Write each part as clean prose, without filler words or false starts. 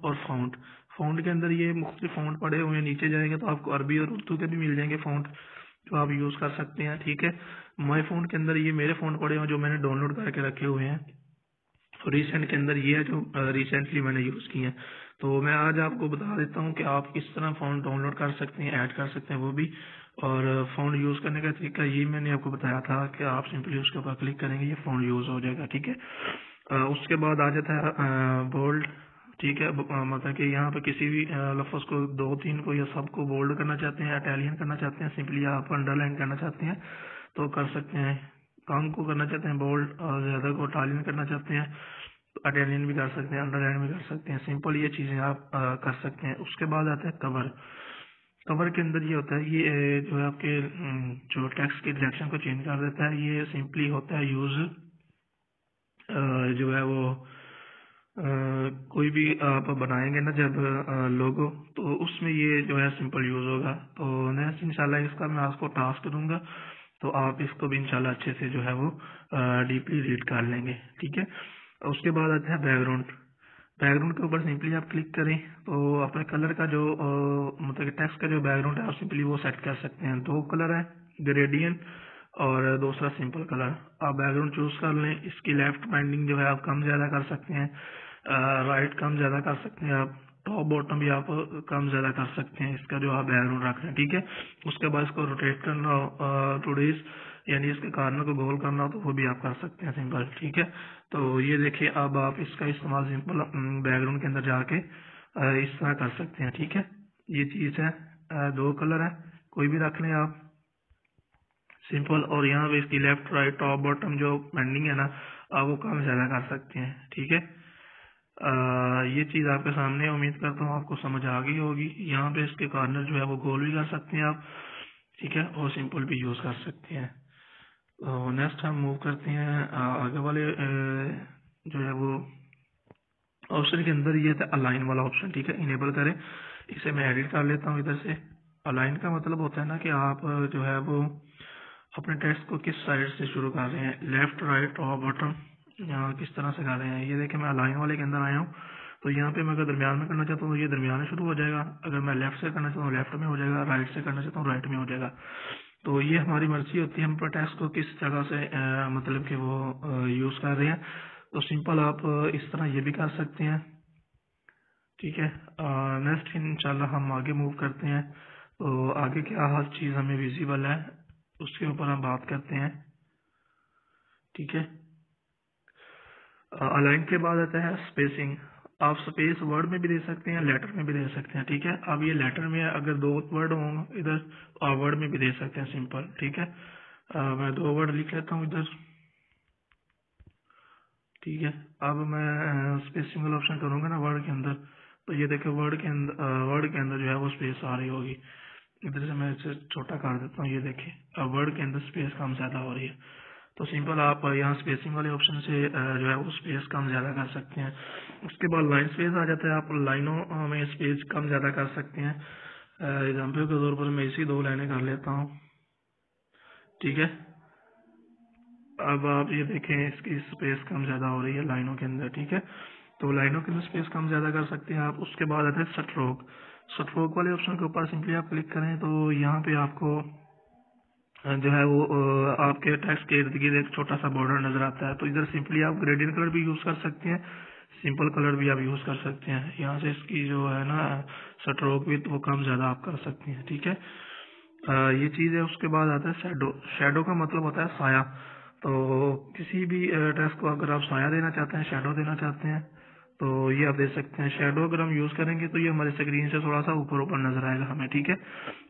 और font. Font के अंदर ये मुख्तलिफ फ़ॉन्ट पड़े हुए हैं, नीचे जाएंगे तो आपको अरबी और उर्दू के भी मिल जाएंगे फ़ॉन्ट जो आप यूज़ कर सकते हैं। ठीक है, माई फ़ॉन्ट के अंदर ये मेरे फ़ॉन्ट पड़े हुए हैं जो मैंने डाउनलोड करके रखे हुए हैं। रिसेंट के अंदर ये है जो रिसेंटली मैंने यूज़ की है। तो मैं आज आपको बता देता हूँ कि आप किस तरह फ़ॉन्ट डाउनलोड कर सकते हैं, ऐड कर सकते हैं वो भी। और फ़ॉन्ट यूज़ करने का तरीका ये मैंने आपको बताया था कि आप सिंपली उसके ऊपर क्लिक करेंगे, ये फ़ॉन्ट यूज़ हो जाएगा। ठीक है, उसके बाद आ जाता है बोल्ड। ठीक है, मतलब कि यहाँ पे किसी भी लफ्ज़ को, 2-3 को या सबको बोल्ड करना चाहते हैं, इटालियन करना चाहते हैं, सिंपली आप अंडरलाइन करना चाहते हैं तो कर सकते हैं। कम को करना चाहते हैं बोल्ड और ज़्यादा को इटालियन करना चाहते हैं तो इटालियन भी कर सकते हैं, अंडरलाइन भी कर सकते हैं। सिंपल ये चीज़ें आप कर सकते हैं। उसके बाद आता है कवर। कवर के अंदर ये होता है, ये जो है आपके जो टेक्स्ट की डायरेक्शन को चेंज कर देता है। ये सिंपली होता है यूज़ जो है वो कोई भी आप बनाएंगे ना जब लोगो, तो उसमें ये जो है सिंपल यूज होगा। तो नेक्स्ट इंशाल्लाह इसका मैं आपको टास्क दूंगा तो आप इसको भी इंशाल्लाह अच्छे से जो है वो डीपली रीड कर लेंगे। ठीक है, उसके बाद आता है बैकग्राउंड। बैकग्राउंड के ऊपर सिंपली आप क्लिक करें तो अपने कलर का जो मतलब टेक्स्ट का जो बैकग्राउंड है आप सिंपली वो सेट कर सकते हैं। 2 कलर है, ग्रेडियंट और दूसरा सिंपल कलर। आप बैकग्राउंड चूज कर लें। इसकी लेफ्ट बाइंडिंग जो है आप कम ज्यादा कर सकते हैं, राइट कम ज्यादा कर सकते हैं, आप टॉप बॉटम भी आप कम ज्यादा कर सकते हैं इसका जो आप बैकग्राउंड रख रहे हैं। ठीक है, उसके बाद इसको रोटेट करना हो टूडेज यानी इसके कार्नर को गोल करना हो तो वो भी आप कर सकते हैं सिंपल। ठीक है, तो ये देखिए अब आप इसका इस्तेमाल सिंपल बैकग्राउंड के अंदर जाके इस तरह कर सकते हैं। ठीक है, ये चीज है। 2 कलर है, कोई भी रख लें आप सिंपल। और यहाँ पे इसकी लेफ्ट राइट टॉप बॉटम जो पेंडिंग है ना आप वो कम ज्यादा कर सकते हैं। ठीक है, ये चीज आपके सामने, उम्मीद करता हूँ आपको समझ आ गई होगी। यहाँ पे इसके कॉर्नर जो है वो गोल भी कर सकते हैं आप। ठीक है, और सिंपल भी यूज कर सकते हैं। तो नेक्स्ट हम मूव करते हैं आगे वाले जो है वो ऑप्शन के अंदर ये था अलाइन वाला ऑप्शन। ठीक है, इनेबल करें। इसे मैं एडिट कर लेता हूँ इधर से। अलाइन का मतलब होता है ना कि आप जो है वो अपने टेक्स्ट को किस साइड से शुरू कर रहे हैं, लेफ्ट राइट और बॉटम किस तरह से कर रहे हैं। ये देखिए मैं अलाइन वाले के अंदर आया हूँ तो यहाँ पे मैं अगर दरमियान में करना चाहता हूँ तो ये दरमियान में शुरू हो जाएगा। अगर मैं लेफ्ट से करना चाहता हूँ लेफ्ट में हो जाएगा, राइट से करना चाहता हूँ राइट में हो जाएगा। तो ये हमारी मर्जी होती है हम अपने टेक्स्ट को किस जगह से मतलब कि वो यूज कर रहे हैं। तो सिंपल आप इस तरह ये भी कर सकते हैं। ठीक है, नेक्स्ट इंशाल्लाह हम आगे मूव करते हैं। तो आगे क्या हर चीज हमें विजिबल है उसके ऊपर हम बात करते हैं। ठीक है, अलाइन के बाद आता है स्पेसिंग। आप स्पेस वर्ड में भी दे सकते हैं, लेटर में भी दे सकते हैं। ठीक है, अब ये लेटर में अगर 2 वर्ड हों इधर तो आप वर्ड में भी दे सकते हैं सिंपल। ठीक है, मैं 2 वर्ड लिख लेता हूँ इधर। ठीक है, अब मैं स्पेसिंग वाला ऑप्शन करूंगा ना वर्ड के अंदर तो ये देखिए वर्ड के अंदर जो है वो स्पेस आ रही होगी। इधर से मैं इसे छोटा कर देता हूँ। ये देखिए अब वर्ड के अंदर स्पेस कम ज्यादा हो रही है। तो सिंपल आप यहाँ स्पेसिंग वाले ऑप्शन से जो है वो स्पेस कम ज्यादा कर सकते हैं। उसके बाद लाइन स्पेस आ जाता है, आप लाइनों में स्पेस कम ज्यादा कर सकते हैं। एग्जाम्पल के तौर पर मैं इसी 2 लाइनें कर लेता हूँ। ठीक है, अब आप ये देखें इसकी स्पेस कम ज्यादा हो रही है लाइनों के अंदर। ठीक है, तो लाइनों के अंदर स्पेस कम ज्यादा कर सकते हैं आप। उसके बाद आता है स्ट्रोक। स्ट्रोक वाले ऑप्शन के ऊपर सिंपली आप क्लिक करें तो यहाँ पे आपको जो है वो आपके टेक्स्ट के इर्द गिर्द एक छोटा सा बॉर्डर नजर आता है। तो इधर सिंपली आप ग्रेडियंट कलर भी यूज कर सकते हैं, सिंपल कलर भी आप यूज कर सकते हैं। यहाँ से इसकी जो है ना स्ट्रोक भी तो वो कम ज्यादा आप कर सकते हैं। ठीक है, ये चीज है। उसके बाद आता है शैडो। शैडो का मतलब होता है साया। तो किसी भी टेक्स्ट को अगर आप साया देना चाहते हैं, शैडो देना चाहते हैं तो ये आप दे सकते हैं। शैडो अगर हम यूज करेंगे तो ये हमारे स्क्रीन से थोड़ा सा ऊपर ऊपर नजर आएगा हमें। ठीक है,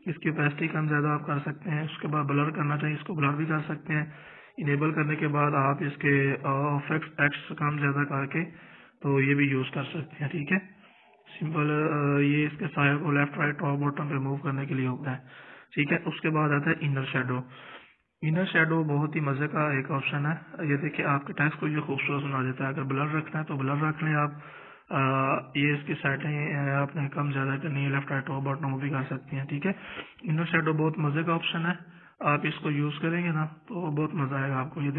इसकी ओपेसिटी कम ज्यादा आप कर सकते हैं। उसके बाद ब्लर करना चाहिए, इसको ब्लर भी कर सकते हैं। इनेबल करने के बाद आप इसके इफेक्ट्स एक्स कम ज्यादा करके तो ये भी यूज कर सकते हैं। ठीक है, सिंपल ये इसके साया को लेफ्ट राइट टॉप बॉटम पे मूव करने के लिए होता है। ठीक है, उसके बाद आता है इनर शेडो। इनर शेडो बहुत ही मजे का एक ऑप्शन है। ये देखिए आपके टेक्स्ट को ये खूबसूरत बना देता है। अगर ब्लर रखना है तो ब्लर रख लें आप। ये इसकी सेटिंग आपने कम ज्यादा करनी है, लेफ्ट राइट टॉप बॉटम वो भी कर सकती हैं। ठीक है, इनर शेडो बहुत मजे का ऑप्शन है। आप इसको यूज करेंगे ना तो बहुत मजा आएगा आपको। ये